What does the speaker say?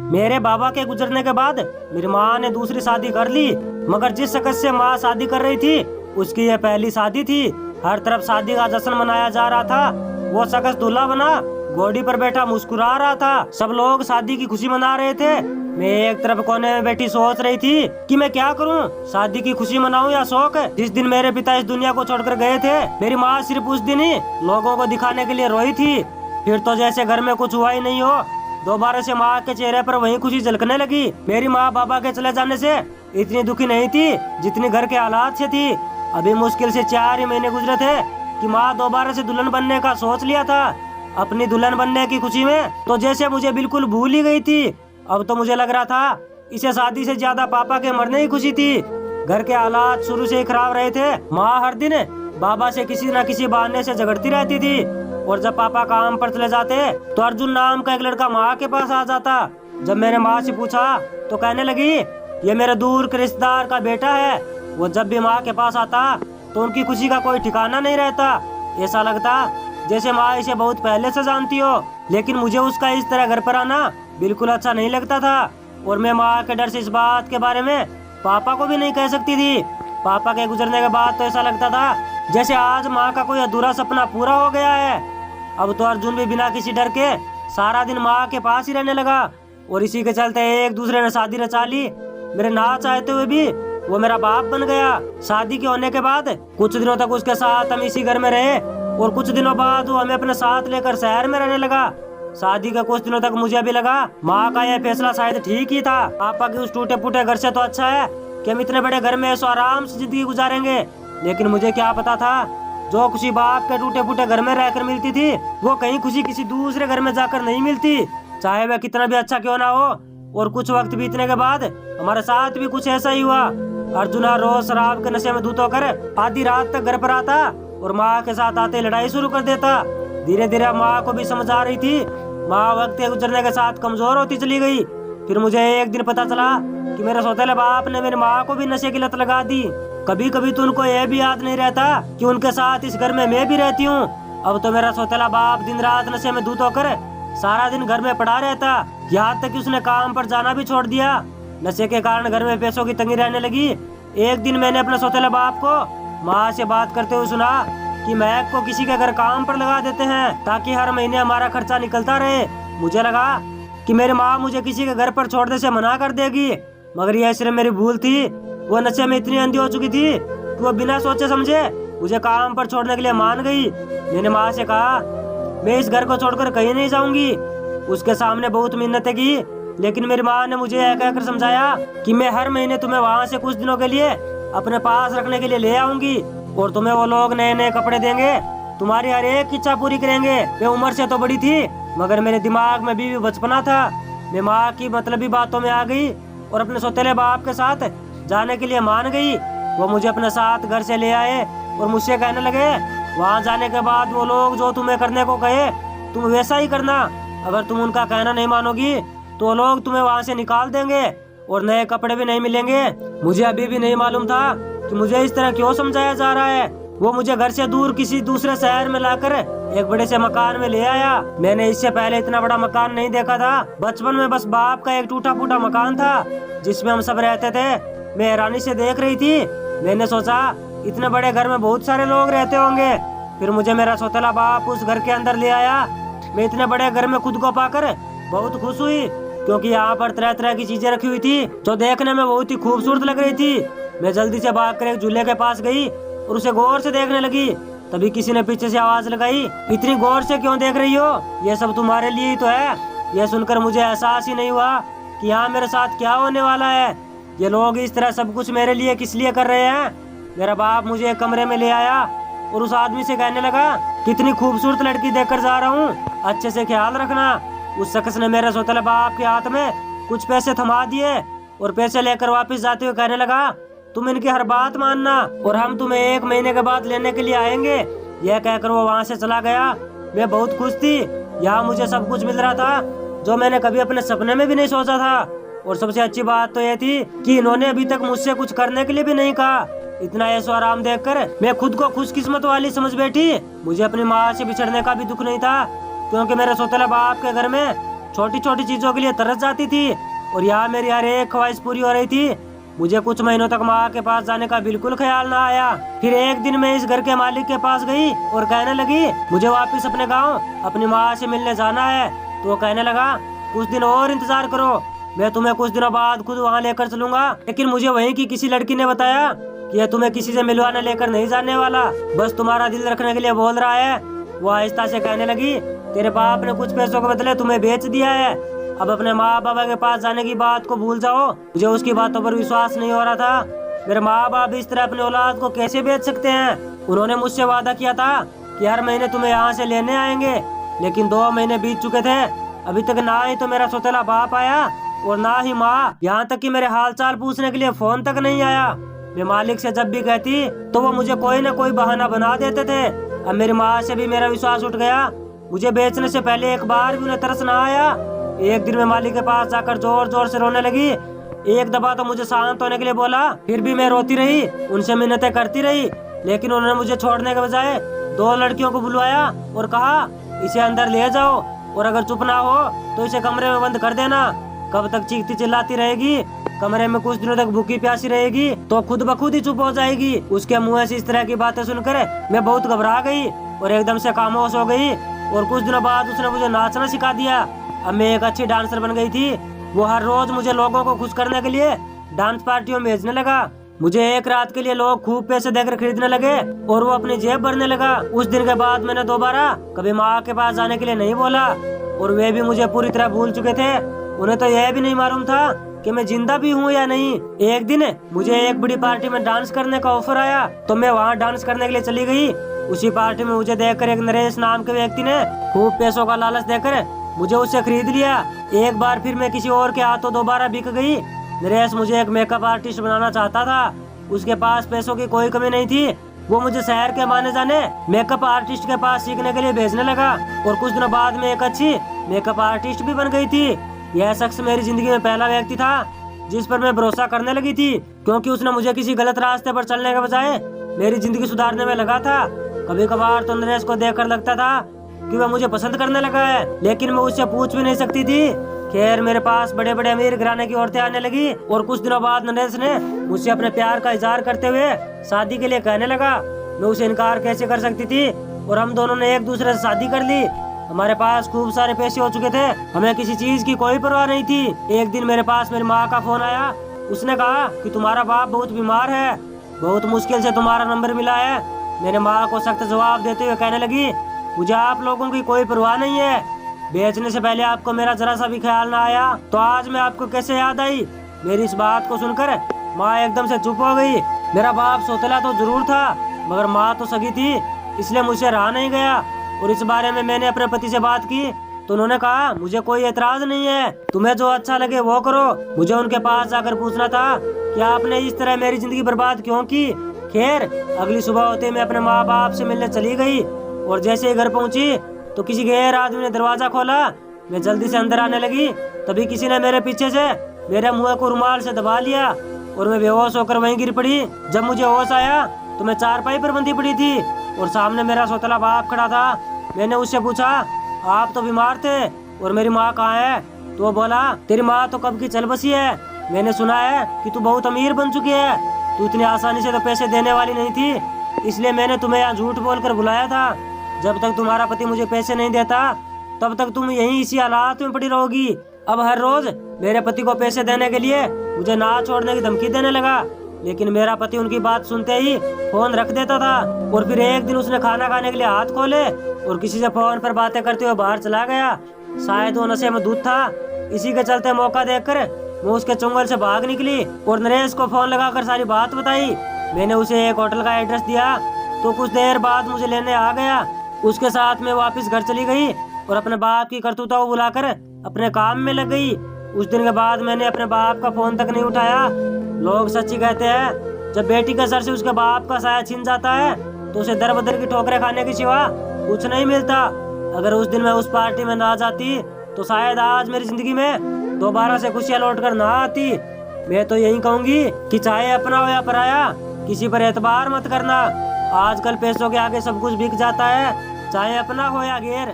मेरे बाबा के गुजरने के बाद मेरी माँ ने दूसरी शादी कर ली, मगर जिस शख्स से माँ शादी कर रही थी उसकी ये पहली शादी थी। हर तरफ शादी का जश्न मनाया जा रहा था। वो शख्स दूल्हा बना, घोड़ी पर बैठा मुस्कुरा रहा था। सब लोग शादी की खुशी मना रहे थे। मैं एक तरफ कोने में बैठी सोच रही थी कि मैं क्या करूं, शादी की खुशी मनाऊं या शोक। जिस दिन मेरे पिता इस दुनिया को छोड़कर गए थे, मेरी माँ सिर्फ उस दिन ही लोगों को दिखाने के लिए रोई थी। फिर तो जैसे घर में कुछ हुआ ही नहीं हो। दोबारा से माँ के चेहरे पर वही खुशी झलकने लगी। मेरी माँ बाबा के चले जाने से इतनी दुखी नहीं थी जितनी घर के हालात से थी। अभी मुश्किल से 4 ही महीने गुजरे थे कि माँ दोबारा से दुल्हन बनने का सोच लिया था। अपनी दुल्हन बनने की खुशी में तो जैसे मुझे बिल्कुल भूल ही गई थी। अब तो मुझे लग रहा था इसे शादी से ज्यादा पापा के मरने की खुशी थी। घर के हालात शुरू से ही खराब रहे थे। माँ हर दिन बाबा से किसी न किसी बहाने से झगड़ती रहती थी, और जब पापा काम पर चले जाते तो अर्जुन नाम का एक लड़का माँ के पास आ जाता। जब मैंने माँ से पूछा तो कहने लगी ये मेरे दूर के रिश्तेदार का बेटा है। वो जब भी माँ के पास आता तो उनकी खुशी का कोई ठिकाना नहीं रहता। ऐसा लगता जैसे माँ इसे बहुत पहले से जानती हो। लेकिन मुझे उसका इस तरह घर पर आना बिल्कुल अच्छा नहीं लगता था, और मैं माँ के डर से इस बात के बारे में पापा को भी नहीं कह सकती थी। पापा के गुजरने के बाद तो ऐसा लगता था जैसे आज माँ का कोई अधूरा सपना पूरा हो गया है। अब तो अर्जुन भी बिना किसी डर के सारा दिन माँ के पास ही रहने लगा, और इसी के चलते एक दूसरे ने शादी रचा ली। मेरे ना चाहते हुए भी वो मेरा बाप बन गया। शादी के होने के बाद कुछ दिनों तक उसके साथ हम इसी घर में रहे, और कुछ दिनों बाद वो हमें अपने साथ लेकर शहर में रहने लगा। शादी के कुछ दिनों तक मुझे भी लगा माँ का यह फैसला शायद ठीक ही था। पापा के उस टूटे फूटे घर से तो अच्छा है कि हम इतने बड़े घर में ऐसो आराम से जिंदगी गुजारेंगे। लेकिन मुझे क्या पता था जो खुशी बाप के टूटे फूटे घर में रहकर मिलती थी वो कहीं खुशी किसी दूसरे घर में जाकर नहीं मिलती, चाहे वह कितना भी अच्छा क्यों ना हो। और कुछ वक्त बीतने के बाद हमारे साथ भी कुछ ऐसा ही हुआ। अर्जुन हर रोज शराब के नशे में धुत होकर आधी रात तक घर पर आता और माँ के साथ आते लड़ाई शुरू कर देता। धीरे धीरे माँ को भी समझ आ रही थी। माँ वक्त के गुजरने के साथ कमजोर होती चली गई। फिर मुझे एक दिन पता चला कि मेरे सौतेले बाप ने मेरी माँ को भी नशे की लत लगा दी। कभी कभी तो उनको यह भी याद नहीं रहता कि उनके साथ इस घर में मैं भी रहती हूँ। अब तो मेरा सौतेला बाप दिन रात नशे में धुत होकर सारा दिन घर में पड़ा रहता, यहाँ तक कि उसने काम पर जाना भी छोड़ दिया। नशे के कारण घर में पैसों की तंगी रहने लगी। एक दिन मैंने अपने सौतेले बाप को माँ से बात करते हुए सुना कि महक को किसी के घर काम पर लगा देते हैं ताकि हर महीने हमारा खर्चा निकलता रहे। मुझे लगा कि मेरी माँ मुझे किसी के घर पर छोड़ने से मना कर देगी, मगर यह सिर्फ मेरी भूल थी। वो नशे में इतनी अंधी हो चुकी थी कि वो बिना सोचे समझे मुझे काम पर छोड़ने के लिए मान गई। मैंने माँ से कहा मैं इस घर को छोड़कर कहीं नहीं जाऊंगी। उसके सामने बहुत मिन्नतें की, लेकिन मेरी माँ ने मुझे यह कहकर समझाया कि मैं हर महीने तुम्हें वहाँ से कुछ दिनों के लिए अपने पास रखने के लिए ले आऊंगी, और तुम्हें वो लोग नए नए कपड़े देंगे, तुम्हारी हर एक इच्छा पूरी करेंगे। मैं उम्र से तो बड़ी थी, मगर मेरे दिमाग में भी बचपना था। मैं माँ की मतलबी बातों में आ गई और अपने सौतेले बाप के साथ जाने के लिए मान गई। वो मुझे अपने साथ घर से ले आए और मुझसे कहने लगे वहाँ जाने के बाद वो लोग जो तुम्हें करने को कहे तुम वैसा ही करना। अगर तुम उनका कहना नहीं मानोगी तो लोग तुम्हें वहाँ से निकाल देंगे और नए कपड़े भी नहीं मिलेंगे। मुझे अभी भी नहीं मालूम था कि मुझे इस तरह क्यों समझाया जा रहा है। वो मुझे घर से दूर किसी दूसरे शहर में लाकर एक बड़े से मकान में ले आया। मैंने इससे पहले इतना बड़ा मकान नहीं देखा था। बचपन में बस बाप का एक टूटा फूटा मकान था जिसमें हम सब रहते थे। मैं हैरानी से देख रही थी। मैंने सोचा इतने बड़े घर में बहुत सारे लोग रहते होंगे। फिर मुझे मेरा सौतेला बाप उस घर के अंदर ले आया। मैं इतने बड़े घर में खुद को पाकर बहुत खुश हुई, क्योंकि यहाँ पर तरह तरह की चीजें रखी हुई थी जो देखने में बहुत ही खूबसूरत लग रही थी। मैं जल्दी से भागकर एक झूले के पास गई और उसे गौर से देखने लगी। तभी किसी ने पीछे से आवाज लगाई, इतनी गौर से क्यों देख रही हो? ये सब तुम्हारे लिए ही तो है। यह सुनकर मुझे एहसास ही नहीं हुआ कि यहाँ मेरे साथ क्या होने वाला है। ये लोग इस तरह सब कुछ मेरे लिए किस लिए कर रहे हैं? मेरा बाप मुझे एक कमरे में ले आया और उस आदमी से कहने लगा, कितनी खूबसूरत लड़की देखकर जा रहा हूँ, अच्छे से ख्याल रखना। उस शख्स ने मेरे सौतेले बाप के हाथ में कुछ पैसे थमा दिए और पैसे लेकर वापस जाते हुए कहने लगा, तुम इनकी हर बात मानना और हम तुम्हें 1 महीने के बाद लेने के लिए आएंगे। यह कहकर वो वहाँ से चला गया। मैं बहुत खुश थी। यहाँ मुझे सब कुछ मिल रहा था जो मैंने कभी अपने सपने में भी नहीं सोचा था। और सबसे अच्छी बात तो यह थी कि इन्होंने अभी तक मुझसे कुछ करने के लिए भी नहीं कहा। इतना ऐशो आराम देखकर मैं खुद को खुशकिस्मत वाली समझ बैठी। मुझे अपनी माँ से बिछड़ने का भी दुख नहीं था, क्योंकि मेरे सौतेला बाप के घर में छोटी छोटी चीजों के लिए तरस जाती थी और यहाँ मेरी हर एक ख्वाहिश पूरी हो रही थी। मुझे कुछ महीनों तक माँ के पास जाने का बिल्कुल ख्याल ना आया। फिर एक दिन मैं इस घर के मालिक के पास गई और कहने लगी मुझे वापस अपने गांव अपनी माँ से मिलने जाना है। तो वो कहने लगा कुछ दिन और इंतजार करो, मैं तुम्हें कुछ दिनों बाद खुद वहाँ लेकर चलूंगा। लेकिन मुझे वहीं की किसी लड़की ने बताया कि यह तुम्हें किसी से मिलवाने लेकर नहीं जाने वाला, बस तुम्हारा दिल रखने के लिए बोल रहा है। वो आहिस्ता से कहने लगी तेरे बाप ने कुछ पैसों के बदले तुम्हें बेच दिया है, अब अपने माँ बाबा के पास जाने की बात को भूल जाओ। मुझे उसकी बातों पर विश्वास नहीं हो रहा था। मेरे माँ बाप इस तरह अपने औलाद को कैसे बेच सकते हैं। उन्होंने मुझसे वादा किया था कि हर महीने तुम्हें यहाँ से लेने आएंगे, लेकिन 2 महीने बीत चुके थे, अभी तक ना ही तो मेरा सौतेला बाप आया और ना ही माँ, यहाँ तक कि मेरे हाल चाल पूछने के लिए फोन तक नहीं आया। मैं मालिक से जब भी कहती तो वो मुझे कोई न कोई बहाना बना देते थे। अब मेरी माँ से भी मेरा विश्वास उठ गया। मुझे बेचने से पहले एक बार भी उन्हें तरस न आया। एक दिन मैं मालिक के पास जाकर जोर जोर से रोने लगी। एक दफा तो मुझे शांत होने के लिए बोला, फिर भी मैं रोती रही, उनसे मिन्नतें करती रही, लेकिन उन्होंने मुझे छोड़ने के बजाय 2 लड़कियों को बुलवाया और कहा इसे अंदर ले जाओ और अगर चुप ना हो तो इसे कमरे में बंद कर देना। कब तक चीखती चिल्लाती रहेगी, कमरे में कुछ दिनों तक भूखी प्यासी रहेगी तो खुद ब खुद ही चुप हो जाएगी। उसके मुँह से इस तरह की बातें सुनकर मैं बहुत घबरा गई और एकदम से खामोश हो गई। और कुछ दिनों बाद उसने मुझे नाचना सिखा दिया। अब मैं एक अच्छी डांसर बन गई थी। वो हर रोज मुझे लोगों को खुश करने के लिए डांस पार्टियों में भेजने लगा। मुझे एक रात के लिए लोग खूब पैसे देकर खरीदने लगे और वो अपनी जेब भरने लगा। उस दिन के बाद मैंने दोबारा कभी माँ के पास जाने के लिए नहीं बोला और वे भी मुझे पूरी तरह भूल चुके थे। उन्हें तो यह भी नहीं मालूम था कि मैं जिंदा भी हूँ या नहीं। एक दिन मुझे एक बड़ी पार्टी में डांस करने का ऑफर आया तो मैं वहाँ डांस करने के लिए चली गई। उसी पार्टी में मुझे देखकर एक नरेश नाम के व्यक्ति ने खूब पैसों का लालच देकर मुझे उससे खरीद लिया। एक बार फिर मैं किसी और के हाथों दोबारा बिक गई। नरेश मुझे एक मेकअप आर्टिस्ट बनाना चाहता था। उसके पास पैसों की कोई कमी नहीं थी। वो मुझे शहर के माने जाने मेकअप आर्टिस्ट के पास सीखने के लिए भेजने लगा और कुछ दिनों बाद में एक अच्छी मेकअप आर्टिस्ट भी बन गई थी। यह शख्स मेरी जिंदगी में पहला व्यक्ति था जिस पर मैं भरोसा करने लगी थी, क्योंकि उसने मुझे किसी गलत रास्ते पर चलने के बजाय मेरी जिंदगी सुधारने में लगा था। कभी कभार तो नरेश को देखकर लगता था कि वह मुझे पसंद करने लगा है, लेकिन मैं उससे पूछ भी नहीं सकती थी। खैर मेरे पास बड़े बड़े अमीर घराने की औरतें आने लगी और कुछ दिनों बाद नरेश ने मुझसे अपने प्यार का इजहार करते हुए शादी के लिए कहने लगा। मैं उसे इनकार कैसे कर सकती थी और हम दोनों ने एक दूसरे से शादी कर ली। हमारे पास खूब सारे पैसे हो चुके थे, हमें किसी चीज की कोई परवाह नहीं थी। एक दिन मेरे पास मेरी माँ का फोन आया। उसने कहा कि तुम्हारा बाप बहुत बीमार है, बहुत मुश्किल से तुम्हारा नंबर मिला है। मेरे माँ को सख्त जवाब देते हुए कहने लगी मुझे आप लोगों की कोई परवाह नहीं है, बेचने से पहले आपको मेरा जरा सा भी ख्याल ना आया तो आज मैं आपको कैसे याद आई। मेरी इस बात को सुनकर माँ एकदम से चुप हो गई। मेरा बाप सौतेला तो जरूर था मगर माँ तो सगी थी, इसलिए मुझसे रहा नहीं गया और इस बारे में मैंने अपने पति से बात की तो उन्होंने कहा मुझे कोई एतराज नहीं है, तुम्हें जो अच्छा लगे वो करो। मुझे उनके पास जाकर पूछना था कि आपने इस तरह मेरी जिंदगी बर्बाद क्यों की। खैर अगली सुबह होते मैं अपने माँ बाप से मिलने चली गई और जैसे ही घर पहुंची तो किसी गैर आदमी ने दरवाजा खोला। मैं जल्दी से अंदर आने लगी, तभी किसी ने मेरे पीछे से मेरे मुंह को रुमाल से दबा लिया और मैं बेहोश होकर वहीं गिर पड़ी। जब मुझे होश आया तो मैं चारपाई पर बंधी पड़ी थी और सामने मेरा सौतेला बाप खड़ा था। मैंने उससे पूछा आप तो बीमार थे और मेरी माँ कहाँ है। तो वो बोला तेरी माँ तो कब की चल बसी है, मैंने सुना है कि तू बहुत अमीर बन चुकी है, तू इतनी आसानी से तो पैसे देने वाली नहीं थी, इसलिए मैंने तुम्हें यहाँ झूठ बोलकर बुलाया था। जब तक तुम्हारा पति मुझे पैसे नहीं देता तब तक तुम यहीं इसी हालात में पड़ी रहोगी। अब हर रोज मेरे पति को पैसे देने के लिए मुझे ना छोड़ने की धमकी देने लगा, लेकिन मेरा पति उनकी बात सुनते ही फोन रख देता था। और फिर एक दिन उसने खाना खाने के लिए हाथ खोले और किसी से फोन पर बातें करते हुए बाहर चला गया। शायद वो नशे में दूध था, इसी के चलते मौका देखकर मैं उसके चुंगल से भाग निकली और नरेश को फोन लगाकर सारी बात बताई। मैंने उसे एक होटल का एड्रेस दिया तो कुछ देर बाद मुझे लेने आ गया। उसके साथ मैं वापस घर चली गई और अपने बाप की करतूतों को बुलाकर अपने काम में लग गई। उस दिन के बाद मैंने अपने बाप का फोन तक नहीं उठाया। लोग सच्ची कहते हैं जब बेटी के सर से उसके बाप का साया छिन जाता है तो उसे दर बदर की ठोकरें खाने के सिवा कुछ नहीं मिलता। अगर उस दिन मैं उस पार्टी में ना जाती तो शायद आज मेरी जिंदगी में दोबारा से खुशियां लौट कर ना आती। मैं तो यही कहूंगी कि चाहे अपना हो या पराया, किसी पर एतबार मत करना। आजकल पैसों के आगे सब कुछ बिक जाता है, चाहे अपना हो या गैर।